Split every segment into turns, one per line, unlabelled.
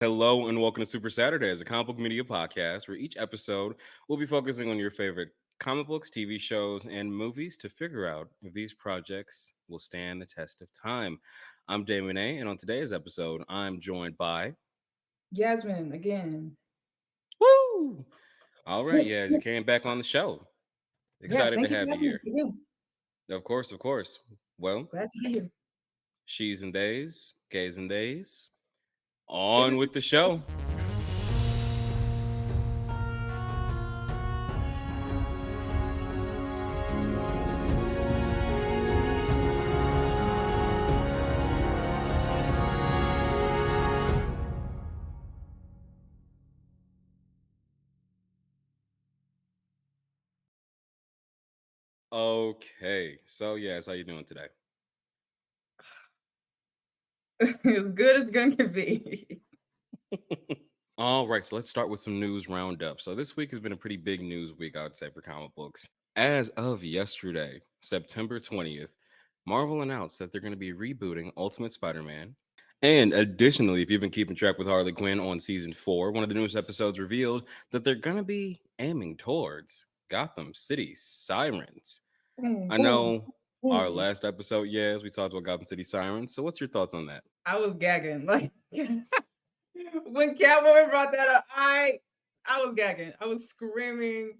Hello and welcome to Super Saturdays, a comic book media podcast where each episode will be focusing on your favorite comic books, TV shows, and movies to figure out if these projects will stand the test of time. I'm Damon A, and on today's episode, I'm joined by
Yasmin again.
Woo! All right, yeah, as you came back on the show.
Yeah,
Excited to
thank you
have
for
you
having me
here.
again.
Of course, of course. Well,
Glad to be here.
she's and days, gays and days.
Is
On
it-
with the show. Okay, so yes, how you doing today?
as good as going to be.
All right, so let's start with some news roundup. So this week has been a pretty big news week, I would say, for comic books. As of yesterday, September 20th, Marvel announced that they're going to be rebooting Ultimate Spider-Man. And additionally, if you've been keeping track with Harley Quinn on season 4, one of the newest episodes revealed that they're going to be aiming towards Gotham City Sirens.
Boom,
I
boom,
know our
boom.
last episode, yes, we talked about Gotham City Sirens. So what's your thoughts on that?
I was gagging. Like when Catwoman brought that up, I was gagging. I was screaming.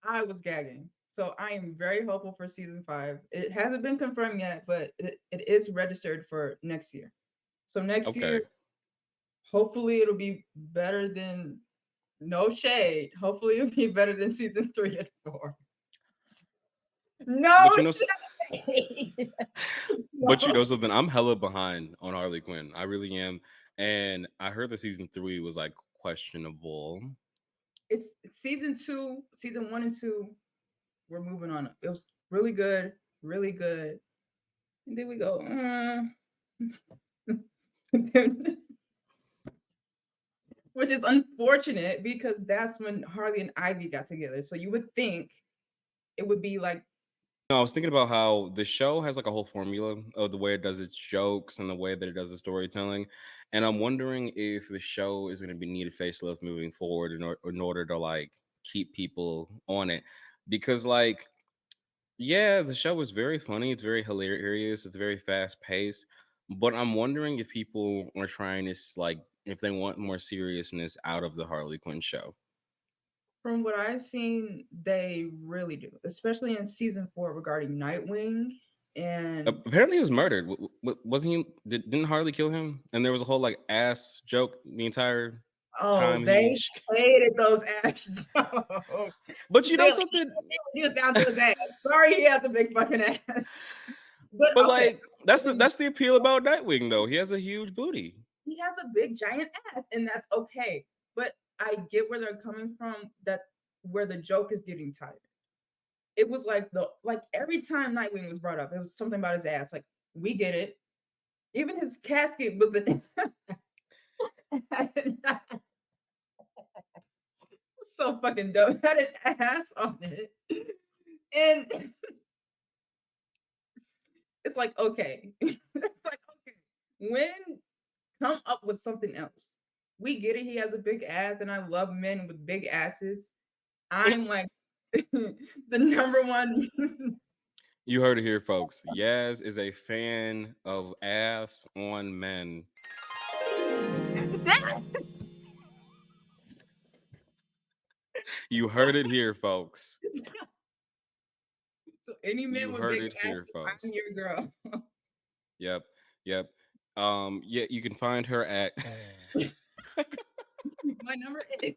I was gagging. So I am very hopeful for season 5. It hasn't been confirmed yet, but it is registered for next year. So next year,
Okay.
hopefully it'll be better than no shade. Hopefully it'll be better than season 3 and 4. No
But you know,
shade.
But you
No.
know something, I'm hella behind on Harley Quinn. I really am. And I heard that season 3 was like questionable.
It's season 2, season 1 and 2. We're moving on. It was really good, really good. And then we go, which is unfortunate because that's when Harley and Ivy got together. So you would think it would be like,
No, I was thinking about how the show has like a whole formula of the way it does its jokes and the way that it does the storytelling. And I'm wondering if the show is going to be need a facelift moving forward in order to like keep people on it. Because like, yeah, the show is very funny. It's very hilarious. It's very fast paced. But I'm wondering if people are trying this, like, if they want more seriousness out of the Harley Quinn show.
from what I've seen, they really do, especially in season 4 regarding Nightwing. And
Apparently, he was murdered. Wasn't he? Didn't Harley kill him? And there was a whole like ass joke the entire
oh,
time he.
they hated those action jokes.
But you know
They
something?
he was down to his ass. Sorry, he has a big fucking ass. But
But
okay,
like, that's the appeal about Nightwing, though. He has a huge booty.
he has a big giant ass, and that's okay. But I get where they're coming from. That where the joke is getting tired. It was like every time Nightwing was brought up, it was something about his ass. Like we get it. Even his casket was so fucking dope. Had an ass on it, and it's like okay, it's like okay. When come up with something else. We get it. He has a big ass, and I love men with big asses. I'm like the number one.
You heard it here, folks. Yaz is a fan of ass on men. You heard it here, folks.
So any
You
man with
heard
big
it
ass,
here, folks.
I'm your girl.
Yep, yep. Yeah, you can find her at.
My number is.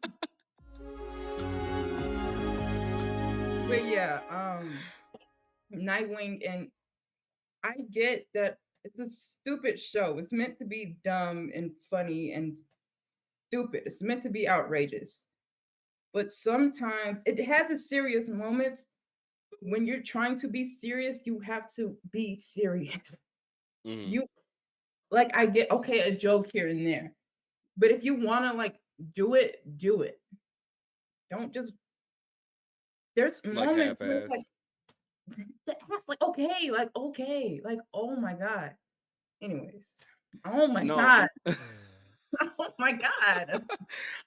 But yeah, Nightwing, and I get that it's a stupid show. It's meant to be dumb and funny and stupid. It's meant to be outrageous. But sometimes it has its serious moments. When you're trying to be serious, you have to be serious.
Mhm.
You like I get okay a joke here and there. But if you want to like do it, do it. Don't just there's
Like
moments
half
where it's
ass.
that's like okay, like oh my god. Anyways, oh my
No,
god. my god.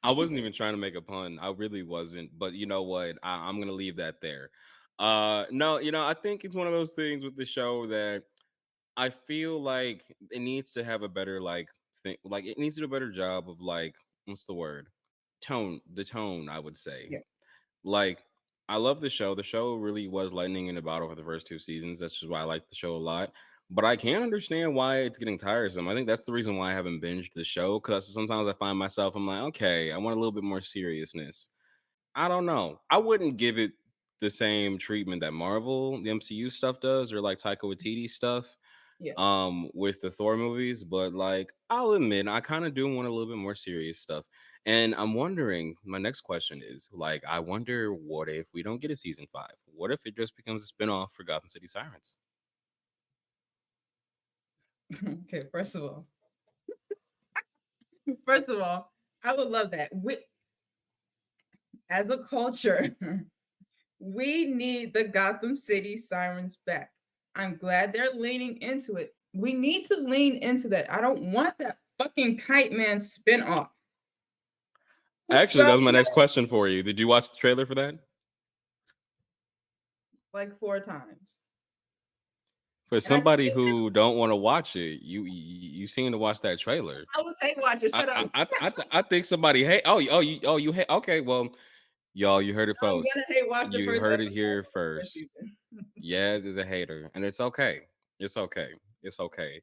I wasn't even trying to make a pun. I really wasn't. But you know what? I'm gonna leave that there. No, I think it's one of those things with the show that I feel like it needs to have a better like thing. Like it needs to do a better job of like what's the word? Tone. The tone, I would say.
Yeah.
Like, I love the show. The show really was lightning in a bottle for the first two seasons. That's just why I like the show a lot. But I can understand why it's getting tiresome. I think that's the reason why I haven't binged the show. Because sometimes I find myself, I'm like, okay, I want a little bit more seriousness. I don't know. I wouldn't give it the same treatment that Marvel, the MCU stuff does, or like Taika Waititi stuff
Yeah.
with the Thor movies, but like I'll admit I kind of do want a little bit more serious stuff. And I'm wondering, my next question is like, I wonder what if we don't get a season 5? What if it just becomes a spin-off for Gotham City Sirens?
Okay, first of all, I would love that. As a culture, we need the Gotham City Sirens back. I'm glad they're leaning into it. We need to lean into that. I don't want that fucking Kite Man spinoff. It's
Actually,
so
that was my next question for you. Did you watch the trailer for that?
like 4 times.
For
And I
somebody who don't want to watch it, you seem to watch that trailer.
I was hate watcher.
I
Shut up.
I think somebody hate. You hate. Okay, well, y'all, you heard it,
I'm
folks.
gonna hate watch the
You
first
heard it
episode
here
of the first
first.
season.
Yaz is a hater, and it's okay. It's okay. It's okay.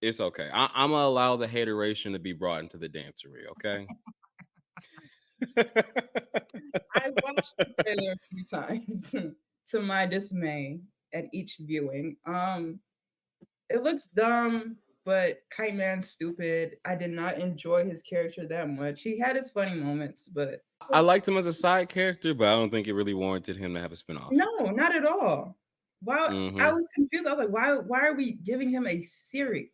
It's okay. I'm gonna allow the hateration to be brought into the dancery. Okay.
I watched the trailer a few times to my dismay at each viewing. It looks dumb, but Kite Man's stupid. I did not enjoy his character that much. He had his funny moments, but
I liked him as a side character, but I don't think it really warranted him to have a spinoff.
no, not at all. Why I
Mm-hmm.
was confused. I was like, why are we giving him a series?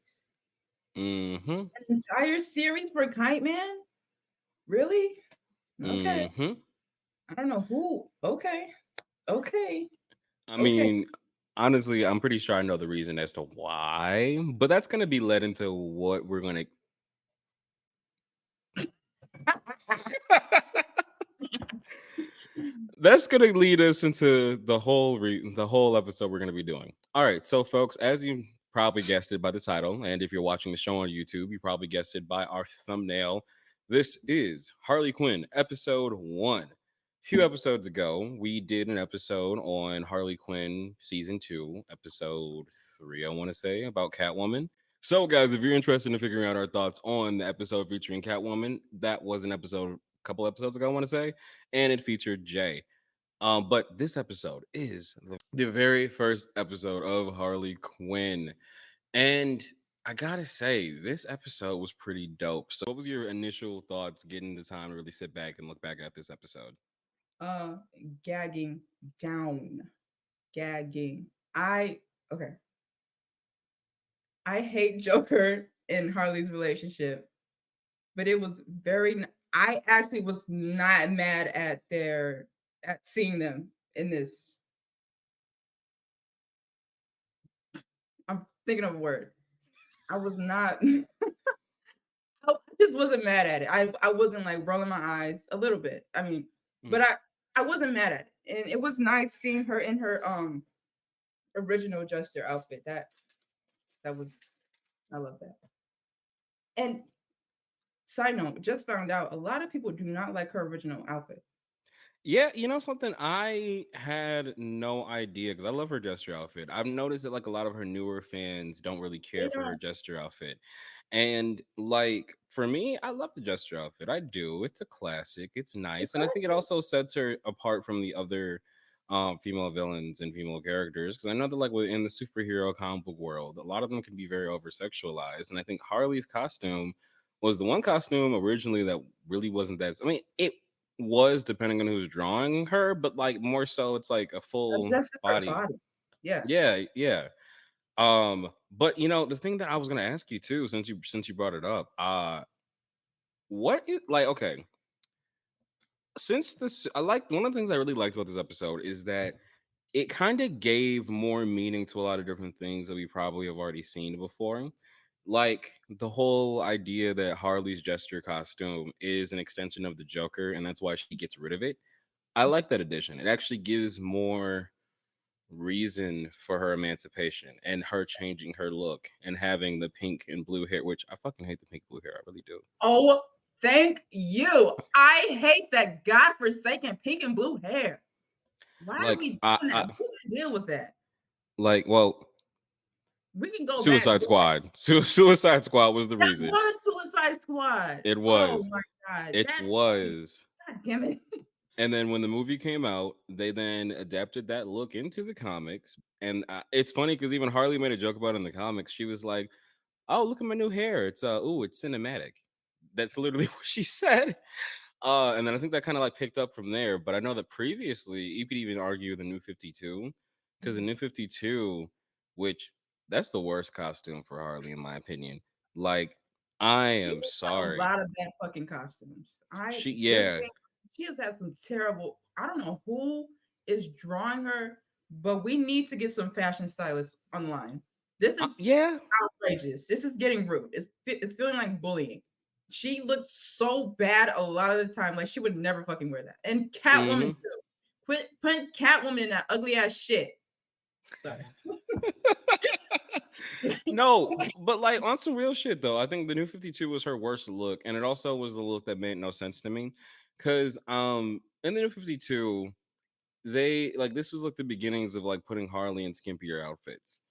Mm-hmm.
An entire series for Kite Man? Really? Okay.
Mm-hmm.
I don't know who. Okay. Okay.
I
Okay.
mean, honestly, I'm pretty sure I know the reason as to why, but that's gonna be led into what we're gonna. That's gonna lead us into the whole episode we're gonna be doing. All right, so folks, as you probably guessed it by the title, and if you're watching the show on YouTube, you probably guessed it by our thumbnail. This is Harley Quinn, episode 1. A few episodes ago, we did an episode on Harley Quinn season 2, episode 3, I want to say, about Catwoman. So, guys, if you're interested in figuring out our thoughts on the episode featuring Catwoman, that was an episode a couple episodes ago, I want to say, and it featured Jay. But this episode is the very first episode of Harley Quinn. And I gotta say, this episode was pretty dope. So, what was your initial thoughts getting the time to really sit back and look back at this episode?
Uh gagging down. Gagging. I okay. I hate Joker and Harley's relationship, but it was I actually was not mad at their at seeing them in this. I'm thinking of a word. I was not I just wasn't mad at it. I wasn't like rolling my eyes a little bit. I mean, but
Hmm.
I wasn't mad at it. And it was nice seeing her in her original Jester outfit. That was I love that. And side note, just found out a lot of people do not like her original outfit.
Yeah, you know something? I had no idea because I love her Jester outfit. I've noticed that like a lot of her newer fans don't really
They
care for her
don't,
Jester outfit. And like for me, I love the Jester outfit. I do. It's a classic. It's
it's
nice. And I think it
classic.
also sets her apart from the other female villains and female characters. Because I know that like within the superhero comic book world, a lot of them can be very over sexualized. And I think Harley's costume was the one costume originally that really wasn't that. I mean, it was depending on who's drawing her, but like more so it's like a full
That's just her
body.
body. Yeah.
Yeah, yeah. But the thing that I was gonna ask you too, since you brought it up, what is like okay, since this I like one of the things I really liked about this episode is that it kind of gave more meaning to a lot of different things that we probably have already seen before. Like the whole idea that Harley's Jester costume is an extension of the Joker, and that's why she gets rid of it. I like that addition. It actually gives more reason for her emancipation and her changing her look and having the pink and blue hair, which I fucking hate the pink and blue hair. I really do.
Oh, thank you. I hate that godforsaken pink and blue hair. Why are
Like
we
I,
doing that?
I
Whose idea was that?
like well,
We can go back.
Suicide Squad. Suicide Squad was the
That
reason.
was Suicide Squad.
It
Oh
was.
my god.
It
That
was.
God damn it.
And then when the movie came out, they then adapted that look into the comics. And it's funny because even Harley made a joke about it in the comics. She was like, "Oh, look at my new hair. It's ooh, it's cinematic." That's literally what she said. And then I think that kind of like picked up from there. But I know that previously you could even argue the new 52, because the
Mhm.
new 52, which that's the worst costume for Harley, in my opinion. Like, I
She
am
has had a
sorry.
lot of bad fucking costumes. I
She
This
yeah.
thing, she has had some terrible. I don't know who is drawing her, but we need to get some fashion stylists online. This is
Yeah.
outrageous. This is getting rude. It's feeling like bullying. She looks so bad a lot of the time. Like she would never fucking wear that. And Catwoman
Mhm.
too. Quit putting Catwoman in that ugly ass shit. Sorry.
No, but like on some real shit though, I think the new 52 was her worst look, and it also was the look that made no sense to me. Cause in the new 52, they like this was like the beginnings of like putting Harley in skimpier outfits.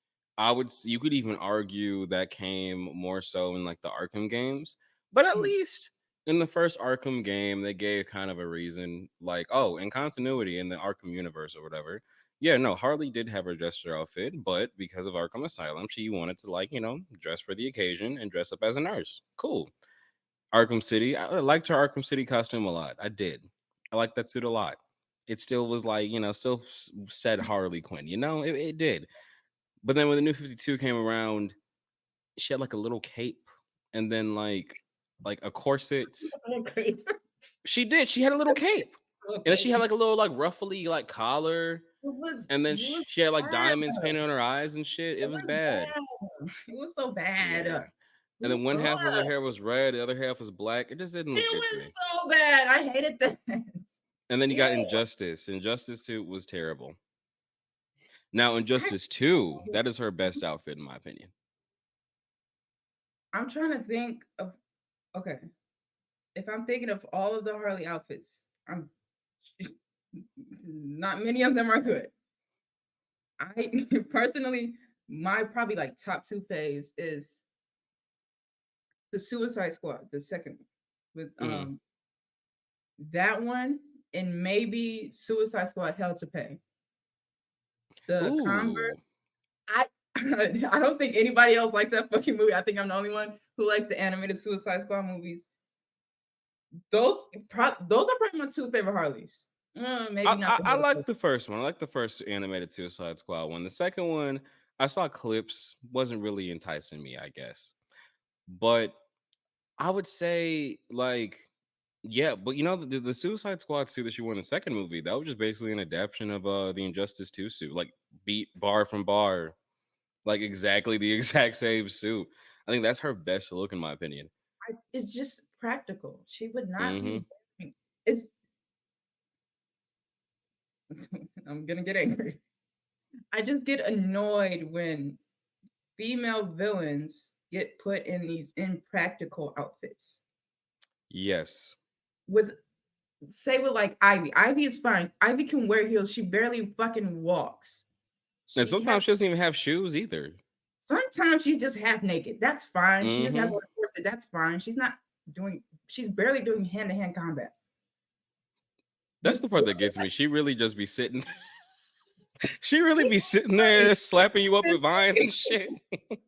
You could even argue that came more so in like the Arkham games, but at
Mhm.
least in the first Arkham game, they gave kind of a reason, like, oh, in continuity in the Arkham universe or whatever. Yeah, no, Harley did have her jester outfit, but because of Arkham Asylum, she wanted to like, dress for the occasion and dress up as a nurse. Cool. Arkham City, I liked her Arkham City costume a lot. I did. I liked that suit a lot. It still was like, still said Harley Quinn, it did. But then when the new 52 came around, she had like a little cape and then like a corset.
Okay.
She did. She had a little cape. And then she had
Okay.
like a little like ruffly like collar. And then
It was
she had like
bad.
diamonds painted on her eyes and shit. It
It
was
was
bad.
bad. It was so bad.
Yeah. And then one half of her hair was red, the other half was black. It just didn't look
It
good to
was
me.
so bad. I hated that.
And then you got
Ew.
Injustice. Injustice suit was terrible. Now
I,
Injustice 2, that is her best outfit in my opinion.
I'm trying to think of okay. If I'm thinking of all of the Harley outfits, I'm not many of them are good. I personally, my probably like top two faves is the Suicide Squad, the second one, with
Mhm.
that one, and maybe Suicide Squad Hell to Pay. The Converse.
Ooh.
I I don't think anybody else likes that fucking movie. I think I'm the only one who likes the animated Suicide Squad movies. Those are probably my two favorite Harleys. Maybe
I,
not
I
the
I
Hell to Pay.
like the first one. I like the first animated Suicide Squad one. The second one, I saw clips, wasn't really enticing me, I guess. But I would say like yeah, but the Suicide Squad suit that she wore in the second movie, that was just basically an adaptation of the Injustice 2 suit, like beat bar from bar, like exactly the exact same suit. I think that's her best look in my opinion.
It's just practical. She would not
Hmm.
be. It's. I'm gonna get angry. I just get annoyed when female villains get put in these impractical outfits.
Yes.
With say with like Ivy. Ivy is fine. Ivy can wear heels. She barely fucking walks.
And
She has
sometimes she doesn't even have shoes either.
sometimes she's just half naked. That's fine. She just has
Hmm.
on a corset. That's fine. She's barely doing hand-to-hand combat.
That's
You
the part that gets me. She really just be sitting. She really
she's
be sitting there slapping you up with vines and
funny.
shit.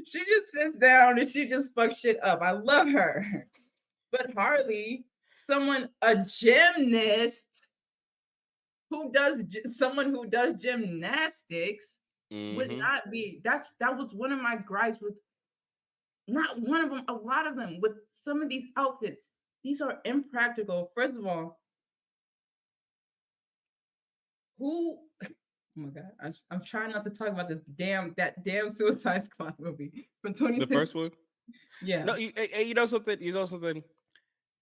She just sits down and she just fucks shit up. I love her. But Harley, a gymnast someone who does gymnastics would
Hmm.
not be. That was one of my gripes with not one of them, a lot of them with some of these outfits. These are impractical. First of all, who Oh my god, I'm trying not to talk about this damn Suicide Squad movie from
The
2016.
first one.
Yeah,
No, you know something. You know something.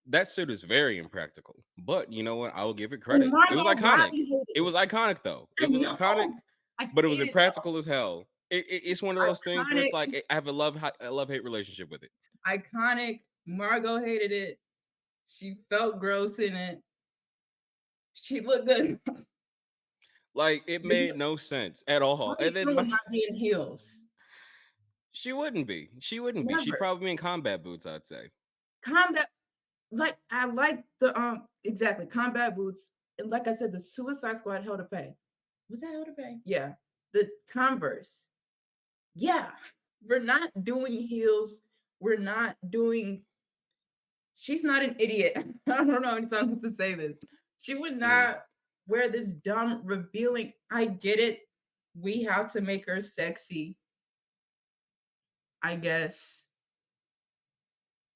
That suit is very impractical, but you know what? I will give it
and
credit. It was
Margot
iconic.
Robbie hated
It was
it.
iconic, though.
I
It was iconic,
know. I
but it was
hate it though.
impractical as hell. It's one of those things where it's
Iconic,
like I have a love hate relationship with it.
iconic. Margot hated it. She felt gross in it. She looked good.
Like it made no sense at all. And
Harley
then
Quinn would not be in heels.
she wouldn't be. She wouldn't be. She'd
Never.
probably be in combat boots. I'd say.
Combat, like I like the exactly combat boots. And like I said, the Suicide Squad held to pay. Was that held to pay? Yeah. The Converse. Yeah. We're not doing heels. We're not doing she's not an idiot. I don't know any time to say this. She would
Mm.
not wear this dumb revealing. I get it. We have to make her sexy, I guess.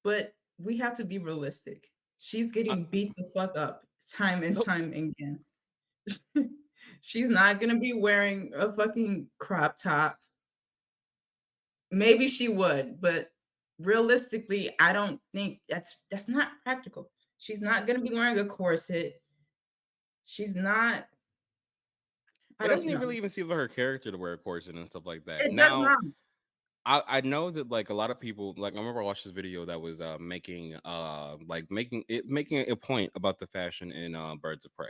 But we have to be realistic. She's
I,
getting beat the fuck up time and
oh,
time again. She's not gonna be wearing a fucking crop top. Maybe she would, but realistically, I don't think that's not practical. She's not gonna be wearing a corset. She's not. I
it
don't
doesn't even
know.
really even seem like her character to wear a corset and stuff like that.
It does
Now,
not.
I know that like a lot of people like I remember I watched this video that was making a point about the fashion in Birds of Prey.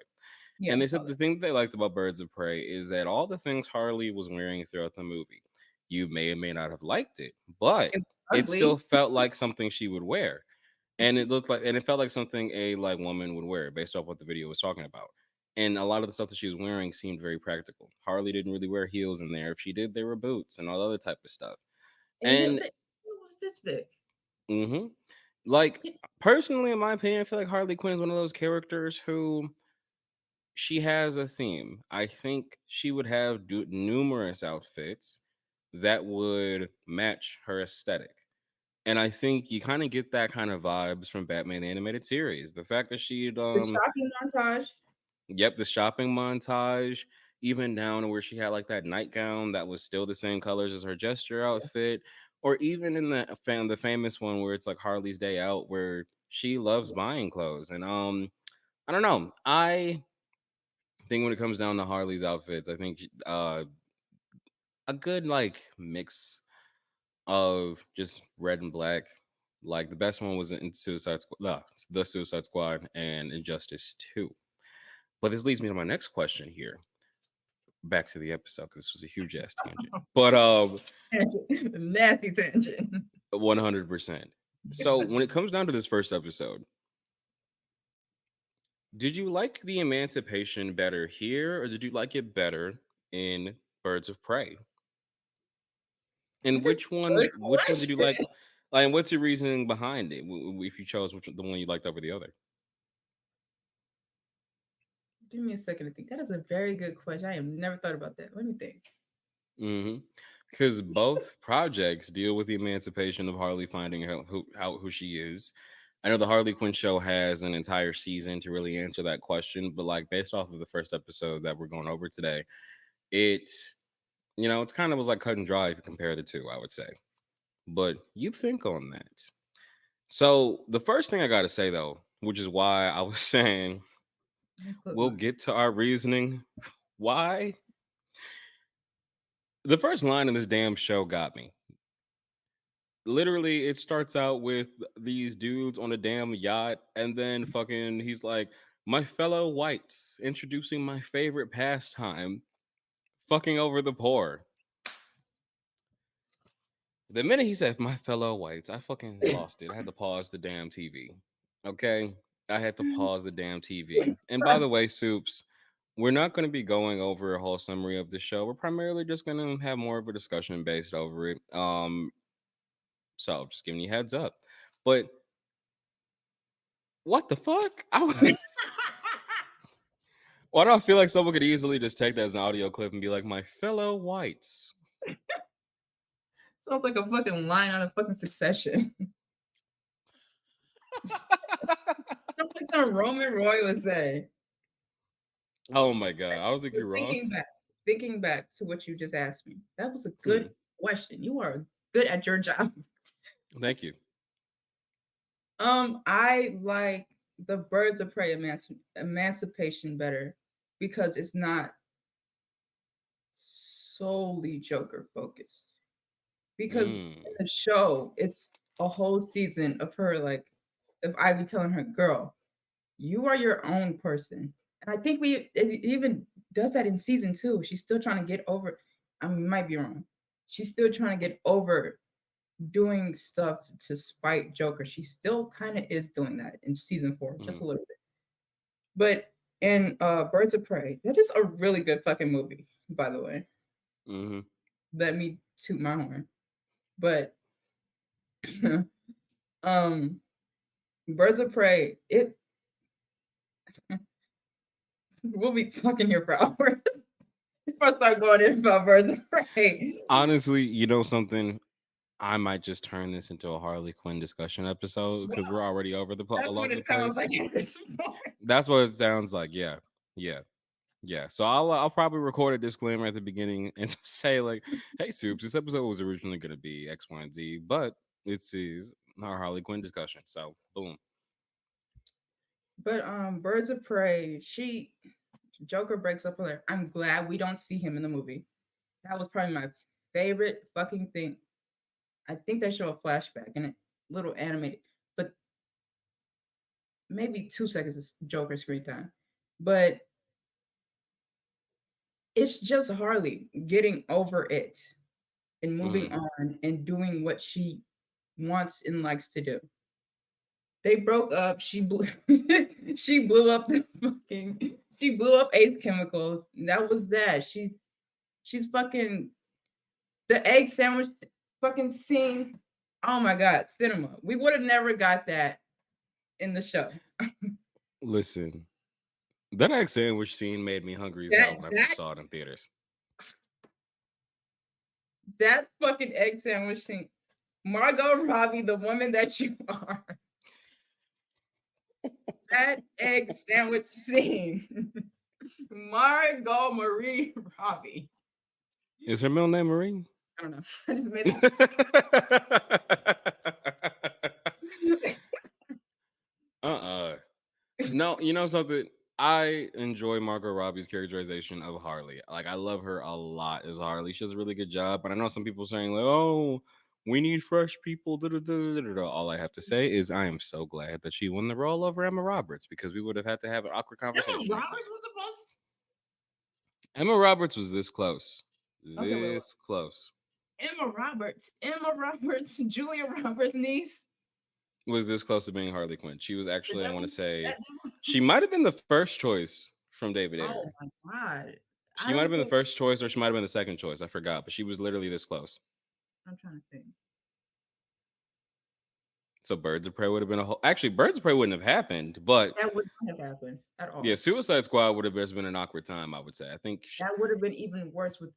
Yeah,
And
I
they
saw
said
that.
the thing that they liked about Birds of Prey is that all the things Harley was wearing throughout the movie, you may or may not have liked it, but
It was
it still
ugly.
felt like something she would wear. And it felt like something a like woman would wear based off what the video was talking about. And a lot of the stuff that she was wearing seemed very practical. Harley didn't really wear heels in there. If she did, they were boots and all other type of stuff.
And
And
it was this big.
hmm like
It-
personally, in my opinion, I feel like Harley Quinn is one of those characters who she has a theme. I think she would have numerous outfits that would match her aesthetic. And I think you kind of get that kind of vibes from Batman the animated series. The fact that she'd
The shopping montage.
yep, the shopping montage, even down to where she had like that nightgown that was still the same colors as her gesture outfit, or even in the famous one where it's like Harley's Day Out, where she loves buying clothes. And I don't know. I think when it comes down to Harley's outfits, I think a good like mix of just red and black. Like the best one was in the Suicide Squad and Injustice 2. But this leads me to my next question here. Back to the episode because this was a huge ass tangent. But
Tangent. Nasty tangent.
100%. So when it comes down to this first episode, did you like the emancipation better here, or did you like it better in Birds of Prey? And
That is a good
which one did you like?
question.
Like, and what's your reasoning behind it? If you chose the one you liked over the other?
Give me a second to think. That is a very good question. I have never thought about that. Let me think.
Because both projects deal with the emancipation of Harley finding out who she is. I know the Harley Quinn show has an entire season to really answer that question, but like based off of the first episode that we're going over today, it it's kind of was like cut and dry if you compare the two, I would say. But you think on that. So the first thing I got to say though, which is why I was saying
Let me close
we'll
my
get
eyes.
to our reasoning. Why? The first line in this damn show got me. Literally, it starts out with these dudes on a damn yacht, and then fucking he's like, my fellow whites, introducing my favorite pastime, fucking over the poor. The minute he said my fellow whites, I fucking lost it. I had to pause the damn TV. Okay? I had to pause the damn TV. And by the way, Soups, we're not going to be going over a whole summary of the show. We're primarily just going to have more of a discussion based over it. So just giving you heads up. But what the fuck? Why do I feel like someone could easily just take that as an audio clip and be like, my fellow whites?
Sounds like a fucking line out of fucking Succession. Sounds like some Roman Roy would say.
Oh my god, I don't think
We're
you're wrong.
thinking back. thinking back to what you just asked me, that was a good
Hmm.
question. You are good at your job.
Thank you.
I like the Birds of Prey emancipation better because it's not solely Joker focused. Because in
Mm.
the show, it's a whole season of her like, of Ivy telling her, "Girl, you are your own person." And I think it even does that in season two. She's still trying to get over. I might be wrong. She's still trying to get over doing stuff to spite Joker. She still kind of is doing that in season four, just a
Mm.
little bit. But in Birds of Prey, that is a really good fucking movie, by the way.
Hmm.
Let me toot my horn. But um Birds of Prey, it we'll be talking here for hours if I start going in about Birds of Prey.
Honestly, you know something? I might just turn this into a Harley Quinn discussion episode because we're
Well,
already
that's
all
what
over
it
the
sounds
place.
like at this point.
That's what it sounds like. Yeah, yeah, yeah. So I'll probably record a disclaimer at the beginning and say like, "Hey, Soups, this episode was originally going to be X, Y, and Z, but is our Harley Quinn discussion." So boom.
But Birds of Prey, she Joker breaks up with her. I'm glad we don't see him in the movie. That was probably my favorite fucking thing. I think they show a flashback and a little animated, but maybe 2 seconds of Joker screen time. But it's just Harley getting over it and moving
Mm,
on and doing what she wants and likes to do. They broke up. She blew she blew up the fucking she blew up Ace Chemicals. And that was that. She's fucking the egg sandwich fucking scene. Oh my god, cinema. We would have never got that in the show.
listen, that egg sandwich scene made me hungry as hell
That
when I first
that
saw it in theaters.
that fucking egg sandwich scene. Margot Robbie, the woman that you are. That egg sandwich scene. Margot Marie Robbie.
Is her middle name Marie?
I don't know. I just made
uh-uh. No, you know something? I enjoy Margot Robbie's characterization of Harley. Like, I love her a lot as Harley. She does a really good job. But I know some people saying, like, oh, we need fresh people. Da, da, da, da, da, da. All I have to say is I am so glad that she won the role over Emma Roberts because we would have had to have an awkward
Emma
conversation, I think.
Roberts was supposed.
Emma Roberts was this close.
Okay, wait, wait.
This close.
Emma Roberts, Julia Roberts' niece.
Was this close to being Harley Quinn. She was
The
actually, I want to
devil.
say,
That devil.
she might have been the first choice from David
Oh
Ayer.
my god. I
She might have
don't
been the
think.
first choice or she might have been the second choice. I forgot, but she was literally this close.
I'm trying to think.
So Birds of Prey would have been a whole. Actually, Birds of Prey wouldn't have happened, but
That would not have happened at
yeah,
all.
Suicide Squad would have just been an awkward time. I would say. I think.
That would have been even worse with.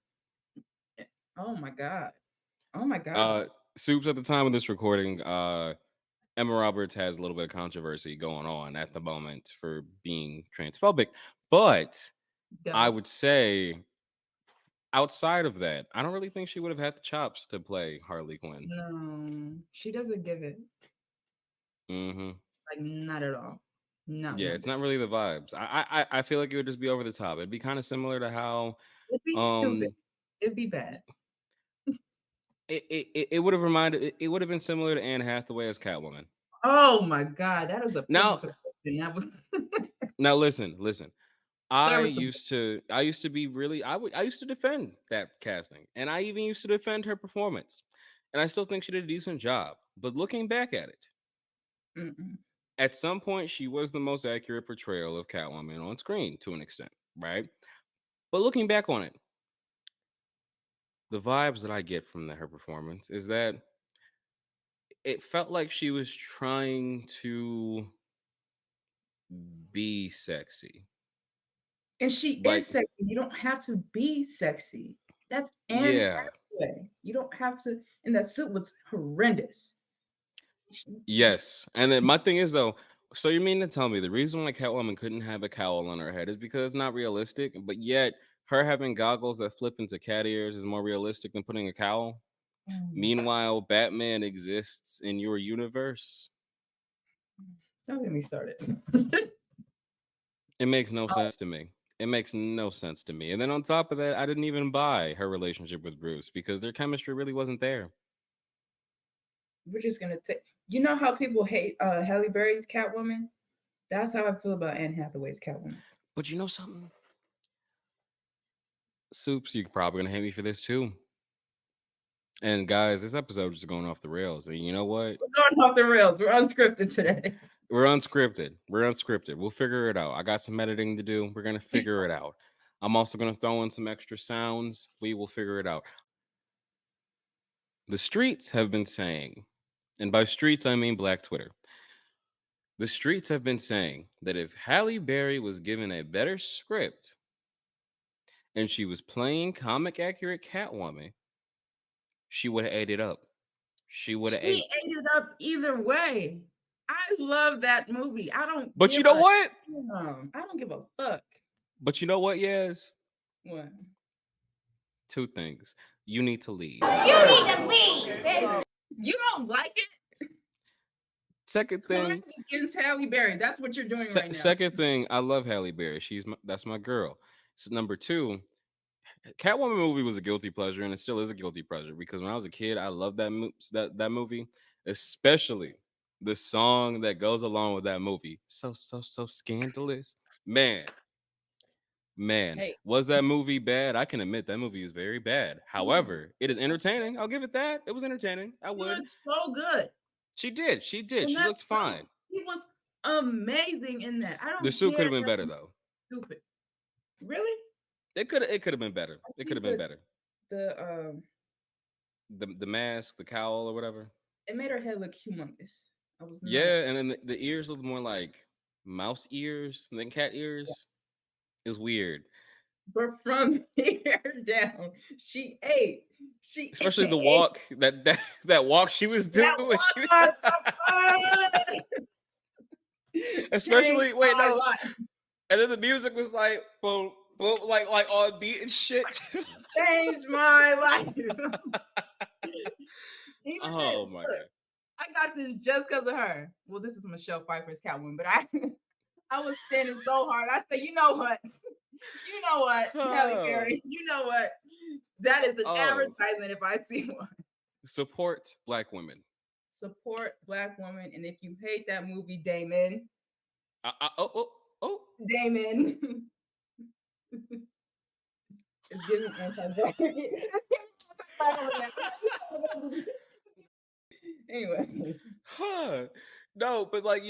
Oh my god. Oh my god.
Uh, Soups at the time of this recording, Emma Roberts has a little bit of controversy going on at the moment for being transphobic, but I
Duh.
would say outside of that, I don't really think she would have had the chops to play Harley Quinn.
No, she doesn't give it.
Hmm.
Like not at all. Not
Yeah,
one
it's
bit.
not really the vibes. I feel like it would just be over the top. It'd be kind of similar to how
It'd be stupid.
um
It'd be bad.
it would have reminded it would have been similar to Anne Hathaway as Catwoman.
Oh my god, that is a
Now
perfect question. That was
now listen.
there was some.
I used to be really I used to defend that casting and I even used to defend her performance. And I still think she did a decent job. But looking back at it,
Mm-mm.
at some point she was the most accurate portrayal of Catwoman on screen to an extent, right? But looking back on it, the vibes that I get from her performance is that it felt like she was trying to be sexy.
And she is
Like,
sexy. You don't have to be sexy. That's Anne
yeah,
Hathaway. You don't have to. And that suit was horrendous.
yes. And then my thing is though, so you mean to tell me the reason why Catwoman couldn't have a cowl on her head is because it's not realistic, but yet Her having goggles that flip into cat ears is more realistic than putting a cowl.
Mm,
Meanwhile, Batman exists in your universe.
don't get me started.
It makes no sense to me. It makes no sense to me. And then on top of that, I didn't even buy her relationship with Bruce because their chemistry really wasn't there.
We're just gonna take. You know how people hate Halle Berry's Catwoman? That's how I feel about Anne Hathaway's Catwoman.
But you know something? Soups, you're probably gonna hate me for this too. And guys, this episode is going off the rails. And you know what?
We're going off the rails. We're unscripted today.
We're unscripted. We're unscripted. We'll figure it out. I got some editing to do. We're gonna figure it out. I'm also gonna throw in some extra sounds. We will figure it out. The streets have been saying, and by streets I mean Black Twitter. The streets have been saying that if Halle Berry was given a better script and she was playing comic accurate Catwoman, she would have ate it up. She would have
She
ate.
ate it up either way. I love that movie. I don't
But you
give
know
a
what?
damn. I don't give a fuck.
But you know what? Yes,
What?
two things. You need to leave.
You need to leave.
You don't like it?
Second thing.
Crimes against Halle Berry. That's what you're doing right now.
Second thing. I love Halle Berry. That's my girl. So number two. Catwoman movie was a guilty pleasure, and it still is a guilty pleasure because when I was a kid, I loved that movie, especially the song that goes along with that movie. So scandalous, man. Man,
Hey,
was that movie bad? I can admit that movie is very bad.
he looks,
However, it is entertaining. I'll give it that. It was entertaining. I
he
would.
looks so good
She did. She did.
in
She
that
looks
suit.
fine.
He was amazing in that. I
The
don't
suit could
care
have been
that
better
he's
though.
stupid. Really?
It could have been better.
I
It could
think
have been better.
the
The mask, the cowl, or whatever.
it made her head look humongous. I was not.
Yeah, and then the ears look more like mouse ears than cat ears. It was weird,
But from here down, she ate. She
especially the
ate.
walk that walk she was doing.
That was so good. Changed
Especially wait
my
no,
life.
and then the music was like boom boom like on beat and shit.
Changed my life. Even then,
Oh my
look,
god.
I got this just because of her. Well, this is Michelle Pfeiffer's Catwoman, but I I was standing so hard. I said, you know what? You know what, Halle
Oh,
Berry? You know what? That is an
oh,
advertisement if I see one.
support Black women.
Support Black women, and if you hate that movie, Damon,
Oh.
Damon is giving anti-black. Anyway,
Huh. No, but like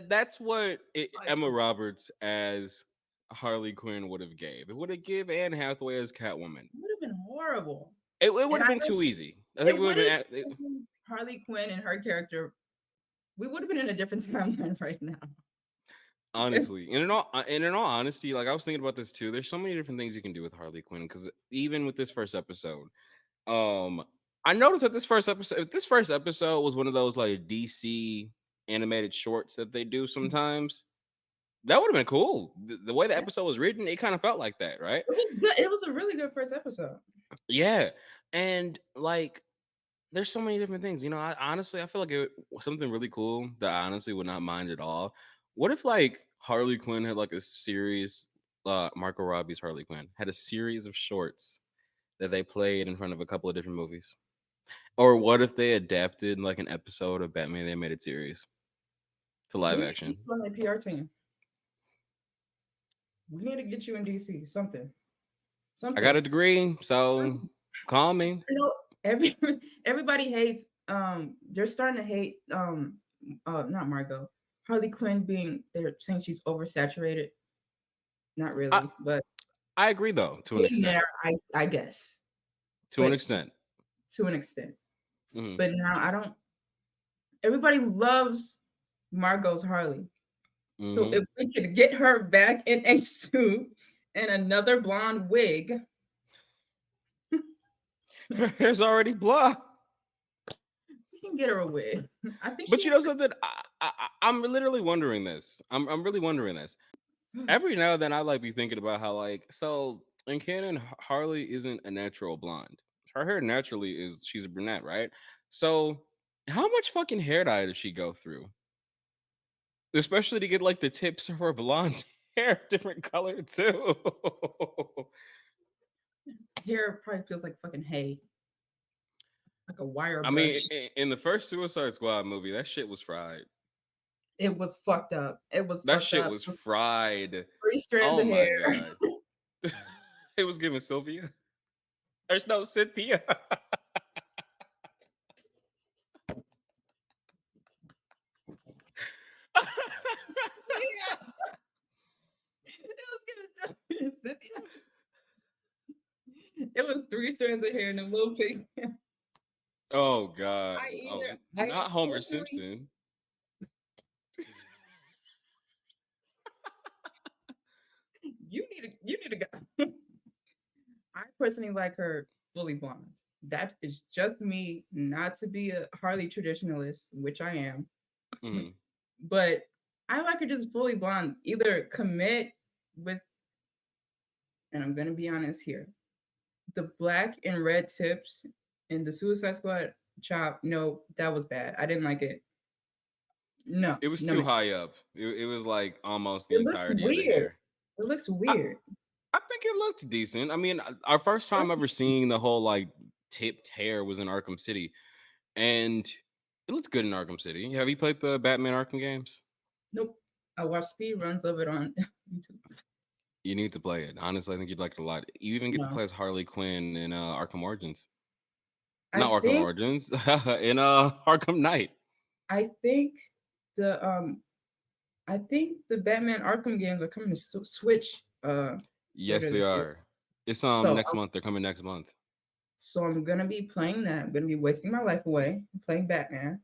that's what
like,
Emma Roberts as Harley Quinn would have gave. It would have give Anne Hathaway as Catwoman.
it would have been horrible.
It would
And
have
I
been
think
too easy. I think
it
it would
would
have
have
been.
Harley Quinn and her character. We would have been in a different timeline right now.
Honestly, and in all honesty, like I was thinking about this too. There's so many different things you can do with Harley Quinn because even with this first episode, um, I noticed that this first episode was one of those like DC animated shorts that they do sometimes. That would have been cool. The way the
Yeah,
episode was written, it kind of felt like that, right?
it was good. It was a really good first episode.
Yeah, and like there's so many different things. I honestly I feel like it something really cool that I honestly would not mind at all. What if like Harley Quinn had like a series, Marco Robbie's Harley Quinn had a series of shorts that they played in front of a couple of different movies? Or what if they adapted like an episode of Batman the Animated Series to
We
live
need to get
action?
you on the PR team. We need to get you in DC. Something.
I got
Something.
a degree, so
Something.
call me.
You know, every everybody hates. They're starting to hate. Not Margot. Harley Quinn being. They're saying she's oversaturated. Not
I
really, but
I agree though, to an
getting
extent.
there. I guess,
To an
but
extent.
to an extent.
Mhm.
But now I don't. Everybody loves Margot's Harley. So
Mhm.
if we could get her back in a suit and another blonde wig,
Her hair's already blah.
we can get her a wig. I think
But
she
you know something? I'm literally wondering this. I'm really wondering this. every now and then I like be thinking about how like so in canon Harley isn't a natural blonde. Her hair naturally is she's a brunette, right? So how much fucking hair dye does she go through? Especially to get like the tips of her blonde hair different color too.
Hair probably feels like fucking hay, like a wire
I mean,
brush.
in the first Suicide Squad movie, that shit was fried.
It was fucked up. It was
That
fucked
shit
up.
was fried.
Three strands
Oh
of hair.
my god. It was giving Sylvia. There's no Cynthia.
Yeah. It was giving Cynthia. It was three strands of hair and a little pig.
Oh god.
I
Oh,
either I
not Homer
personally
Simpson.
you need to go. I personally like her fully blonde. That is just me, not to be a Harley traditionalist, which I am,
Mhm.
but I like her just fully blonde. Either commit with, and I'm gonna be honest here, the black and red tips in the Suicide Squad chop. No, that was bad. I didn't like it. No,
It was
no,
too
man.
high up. It was like almost the
It looks
entirety of the
weird.
hair.
It looks
I,
weird.
I think it looked decent. I mean, our first time ever seeing the whole like tipped hair was in Arkham City, and it looked good in Arkham City. Have you played the Batman Arkham games?
Nope. I watch speed runs of it on YouTube.
You need to play it. Honestly, I think you'd like it a lot. You even get to
No,
play as Harley Quinn in Arkham Origins.
I
Not Arkham
think
Origins, in Arkham Knight.
I think the I think the Batman Arkham games are coming to Switch
Yes,
later
they
this year.
are. It's
So
next month. They're coming next month.
I'm gonna be playing that. I'm gonna be wasting my life away playing Batman.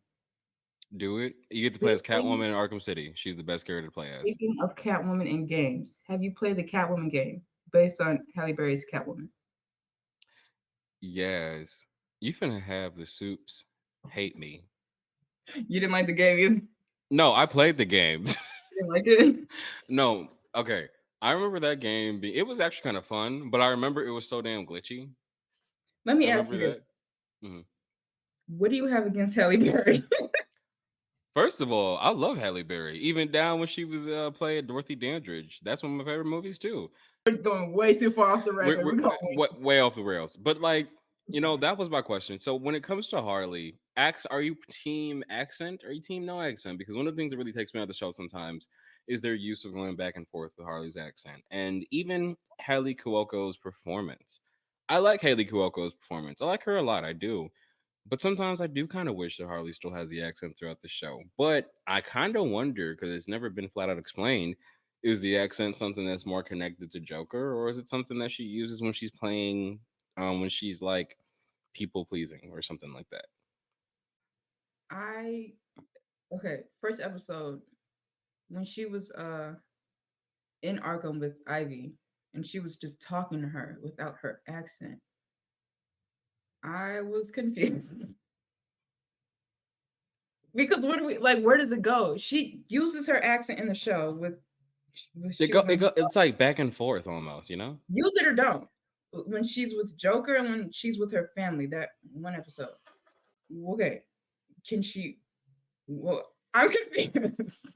Do it. You get to play as
Speaking
Catwoman in Arkham City. She's the best character to play as.
speaking of Catwoman in games, have you played the Catwoman game based on Halle Berry's Catwoman?
Yes. You finna have the soups hate me.
You didn't like the game, you
No, I played the game.
didn't like it.
No, okay. I remember that game. It was actually kind of fun, but I remember it was so damn glitchy.
Let
I
me ask
remember
you
that.
this:
Mhm.
what do you have against Halle Berry?
First of all, I love Halle Berry. Even down when she was playing Dorothy Dandridge. That's one of my favorite movies too.
We're going way too far off the record.
We're
We're going way too
way off the rails. But like,
far.
that was my question. So when it comes to Harley, are you team accent? Or are you team no accent? Because one of the things that really takes me out of the show sometimes is their use of going back and forth with Harley's accent. And even Haley Cuoco's performance. I like Haley Cuoco's performance. I like her a lot. I do. But sometimes I do kind of wish that Harley still had the accent throughout the show. But I kind of wonder because it's never been flat out explained. Is the accent something that's more connected to Joker, or is it something that she uses when she's playing, when she's like people pleasing or something like that?
I okay, first episode when she was in Arkham with Ivy and she was just talking to her without her accent. I was confused. Because what do we like where does it go? She uses her accent in the show with she was when
It's like back and forth almost, you know?
use it or don't. When she's with Joker and when she's with her family, that one episode. Okay. Can she well I'm confused.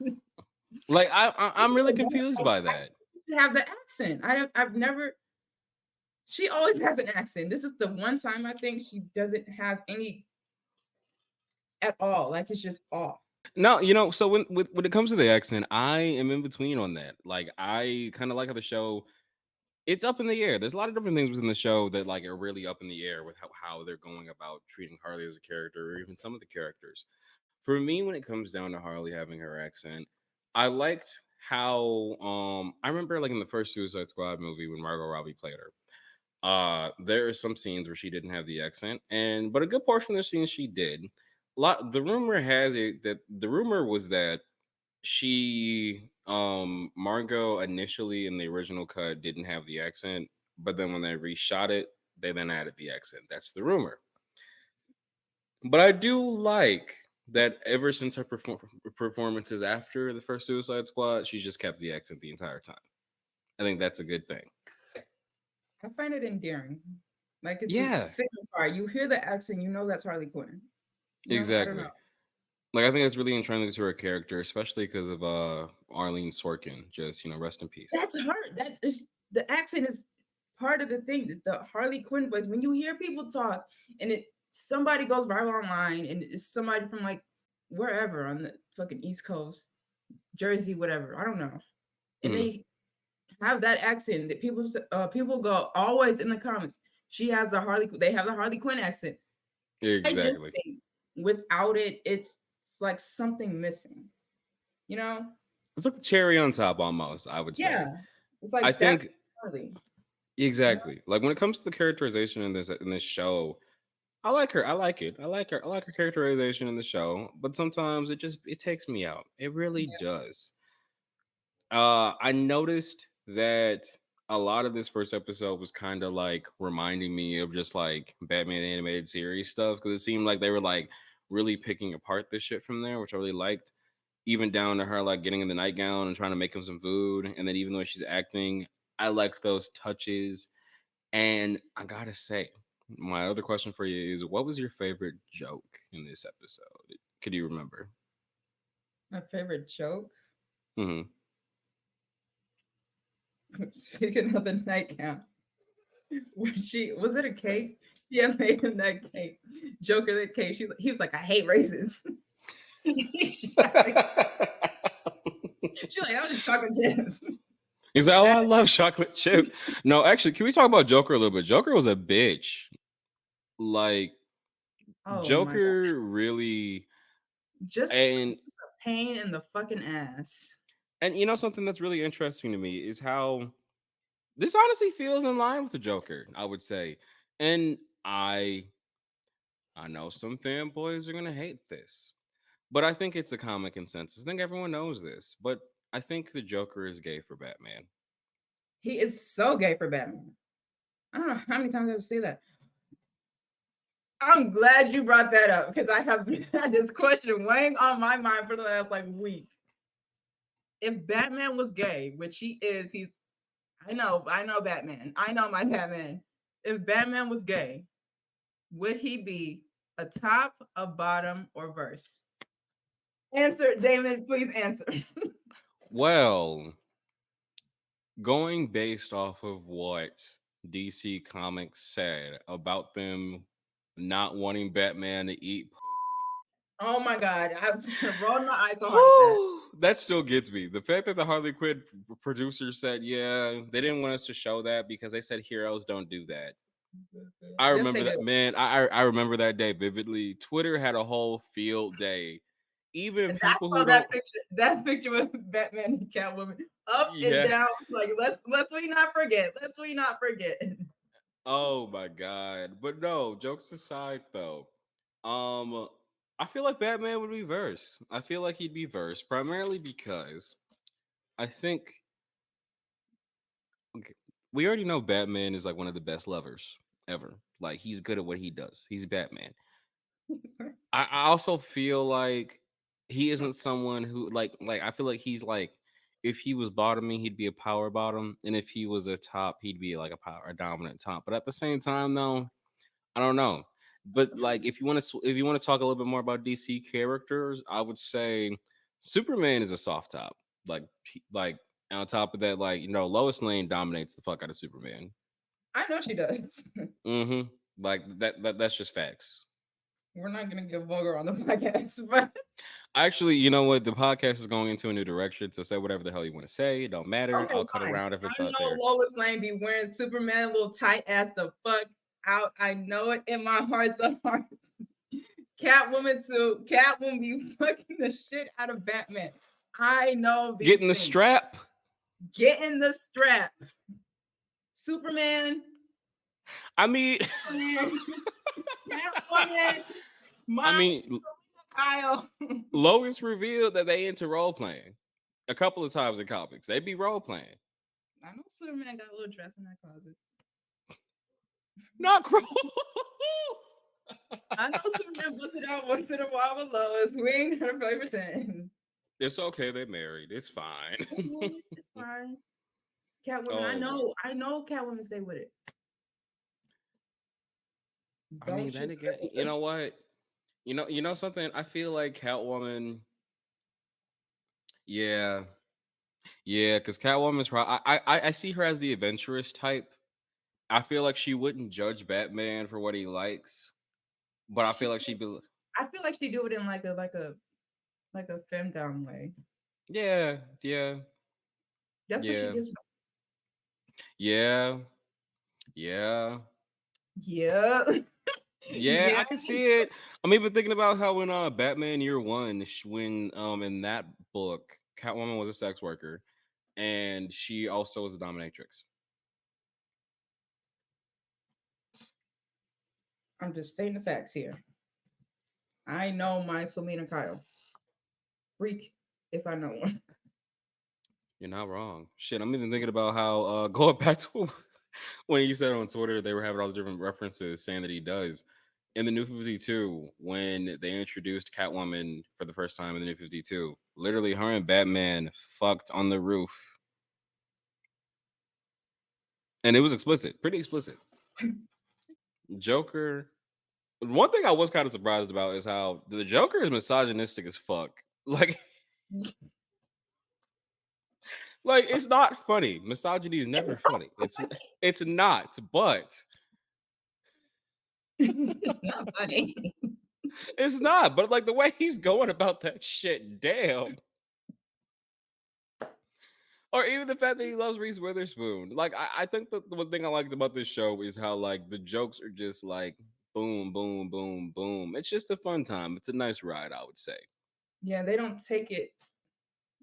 Like I'm really confused by that.
Have the accent. I've never she always has an accent. This is the one time I think she doesn't have any at all. Like it's just off.
No, so when it comes to the accent, I am in between on that. Like I kind of like how the show it's up in the air. There's a lot of different things within the show that like are really up in the air with how they're going about treating Harley as a character or even some of the characters. For me, when it comes down to Harley having her accent, I liked how I remember like in the first Suicide Squad movie when Margot Robbie played her. There are some scenes where she didn't have the accent, but a good portion of the scenes she did. The rumor has it that the rumor was that Margot initially in the original cut didn't have the accent, but then when they reshot it, they then added the accent. That's the rumor. But I do like that ever since her performances after the first Suicide Squad, she's just kept the accent the entire time. I think that's a good thing.
I find it endearing. Like it's a
Yeah,
signifier. You hear the accent, you know that's Harley Quinn. I don't know.
exactly. Like I think that's really intrinsic to her character, especially because of Arlene Sorkin. Just rest in peace.
That's her. That's is the accent is part of the thing. The Harley Quinn voice. When you hear people talk and somebody goes viral online and it's somebody from like wherever on the fucking East Coast, Jersey, whatever. I don't know. And
Mhm.
they have that accent that people go always in the comments. She has the Harley. They have the Harley Quinn accent. I just
Exactly.
think without it, it's like something missing. You know?
It's like the cherry on top, almost. I would say.
Yeah. It's
I
like that's
think
Harley. You know?
exactly. Like when it comes to the characterization in this show, I like her. I like it. I like her. I like her characterization in the show. But sometimes it takes me out. It really
Yeah.
does. I noticed that a lot of this first episode was kind of like reminding me of just like Batman animated series stuff because it seemed like they were like really picking apart this shit from there, which I really liked. Even down to her like getting in the nightgown and trying to make him some food, and then even though she's acting, I liked those touches. And I gotta say, my other question for you is, what was your favorite joke in this episode? Could you remember?
My favorite joke.
Hmm.
Speaking of the nightgown, was it a cake? Yeah, made him that cake. Joker that cake. He was like, I hate raisins. She's like, that was just chocolate chips.
He's like, oh,
That
I love chocolate chip. No, actually, can we talk about Joker a little bit? Joker was a bitch. Like,
oh my gosh.
Joker really,
Just
and
a pain in the fucking ass.
something that's really interesting to me is how this honestly feels in line with the Joker, I would say. And I know some fanboys are gonna hate this, but I think it's a common consensus. I think everyone knows this, but I think the Joker is gay for Batman.
He is so gay for Batman. I don't know how many times I have say that. I'm glad you brought that up because I have had this question weighing on my mind for the last like week. If Batman was gay, which he is, I know Batman. I know my Batman. If Batman was gay, would he be a top, a bottom, or verse? Answer, Damon, please answer.
Well, going based off of what DC Comics said about them not wanting Batman to eat
Oh my god, I was rolling my eyes so hard at that.
whew, that still gets me. The fact that the Harley Quinn producer said, yeah, they didn't want us to show that because they said heroes don't do that. I
Yes, they
remember
do.
that, man. I remember that day vividly. Twitter had a whole field day. Even
And I
people
saw
who don't,
that picture with Batman and Catwoman up and
yeah.
down. Like let's we not forget. Let's we not forget.
Oh my god. But no, jokes aside though. Um I feel like Batman would be verse. I feel like he'd be verse primarily because I think okay, we already know Batman is like one of the best lovers ever. Like he's good at what he does. He's Batman. I also feel like he isn't someone who like I feel like he's like if he was bottoming, he'd be a power bottom, and if he was a top, he'd be like a dominant top. But at the same time, though, I don't know. But like if you want to talk a little bit more about DC characters, I would say Superman is a soft top. Like on top of that, like Lois Lane dominates the fuck out of Superman.
I know she does.
Mm-hmm. Like that's just facts.
We're not gonna get vulgar on the podcast, but
Actually, you know what? The podcast is going into a new direction. So say whatever the hell you want to say. It don't matter.
okay,
I'll cut
fine.
around if it's
I
out
know
there.
Lois Lane be wearing Superman little tight ass the fuck out. I know it in my hearts of hearts. Catwoman too. Catwoman be fucking the shit out of Batman. I know these
Getting the
things.
strap.
Getting the strap. Superman.
I mean,
Superman. Catwoman.
I
Mom.
mean,
Kyle.
Lois revealed that they into role playing a couple of times in comics. They be role playing.
I know Superman got a little dress in that closet.
Not role.
I know some of them bust it out once in a while with Lois. We ain't gonna play pretend.
It's okay. They married. It's fine.
It's fine. Catwomen,
Oh my.
I know Catwomen stay with it.
I mean,
Don't
then
you
again,
question
you know what? You know something. I feel like Catwoman. Yeah, yeah, because Catwoman's. I see her as the adventurous type. I feel like she wouldn't judge Batman for what he likes, but I
she
feel like she'd be.
I feel like she do it in like a femme down way.
Yeah, yeah,
That's what she
yeah,
gives me.
yeah, yeah.
Yeah.
Yeah,
Yeah.
I can see it. I'm even thinking about how in Batman Year One, when in that book, Catwoman was a sex worker, and she also was a dominatrix.
I'm just stating the facts here. I know my Selena Kyle. Freak if I know one.
You're not wrong. Shit, I'm even thinking about how going back to when you said on Twitter they were having all the different references saying that he does. In the New 52, when they introduced Catwoman for the first time in the New 52, literally her and Batman fucked on the roof. And it was explicit, pretty explicit. Joker. One thing I was kind of surprised about is how the Joker is misogynistic as fuck. Like it's not funny. Misogyny is never funny. It's not, but
It's not funny.
it's not. But like the way he's going about that shit, damn. Or even the fact that he loves Reese Witherspoon. Like I think the one thing I liked about this show is how like the jokes are just like boom, boom, boom, boom. It's just a fun time. It's a nice ride, I would say.
Yeah, they don't take it.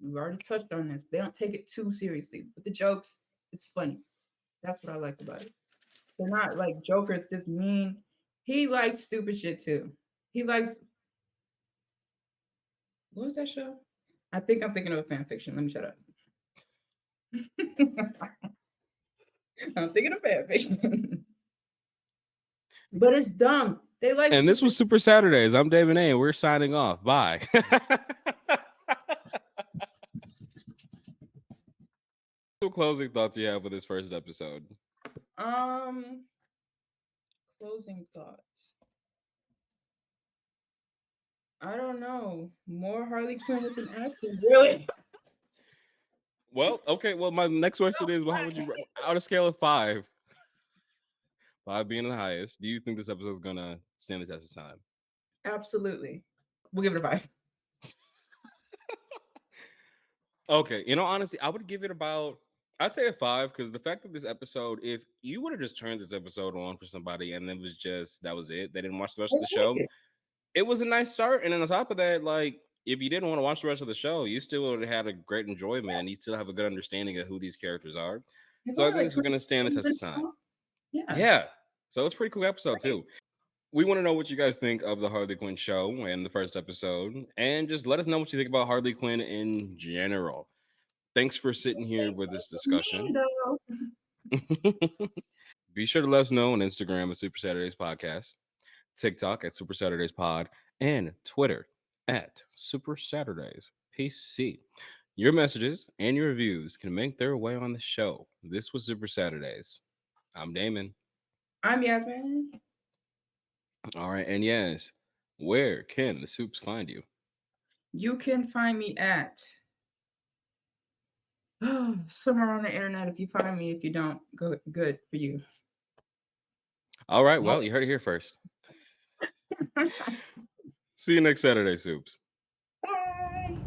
We've already touched on this. They don't take it too seriously. But the jokes, it's funny. That's what I like about it. They're not like Joker's just mean. He likes stupid shit too. He likes what was that show? I think I'm thinking of a fan fiction. Let me shut up. I'm thinking of fan fiction. But it's dumb. They like
And this
stupid.
was Super Saturdays. I'm David A, and we're signing off. Bye. What closing thoughts you have for this first episode?
Um, closing thoughts. I don't know. More Harley Quinn with an accent. Really?
Well, okay. Well, my next question is, well, how would you, out of a scale of five, five being the highest, do you think this episode is gonna stand the test of time?
Absolutely. We'll give it a 5.
Okay, honestly, I would give it about, I'd say a five, because the fact that this episode, if you would have just turned this episode on for somebody and it was just that was it, they didn't watch the rest of the show, it was a nice start. And then on top of that, like if you didn't want to watch the rest of the show, you still would have had a great enjoyment and you still have a good understanding of who these characters are.
It's
So I
only
think
like
this is
20
gonna stand the test of
minutes
time.
long. Yeah.
Yeah. So it's a pretty cool episode
Right.
too. We want to know what you guys think of the Harley Quinn show and the first episode, and just let us know what you think about Harley Quinn in general. Thanks for sitting here with this
Me
discussion.
though.
Be sure to let us know on Instagram at Super Saturdays Podcast, TikTok at Super Saturdays Pod, and Twitter at Super Saturdays PC. Your messages and your reviews can make their way on the show. This was Super Saturdays. I'm Damon.
I'm Yasmin.
All right, and yes, where can the Soups find you?
You can find me at somewhere on the internet. If you find me, if you don't, good for you.
All right, well, you heard it here first. See you next Saturday, Soups.
Bye.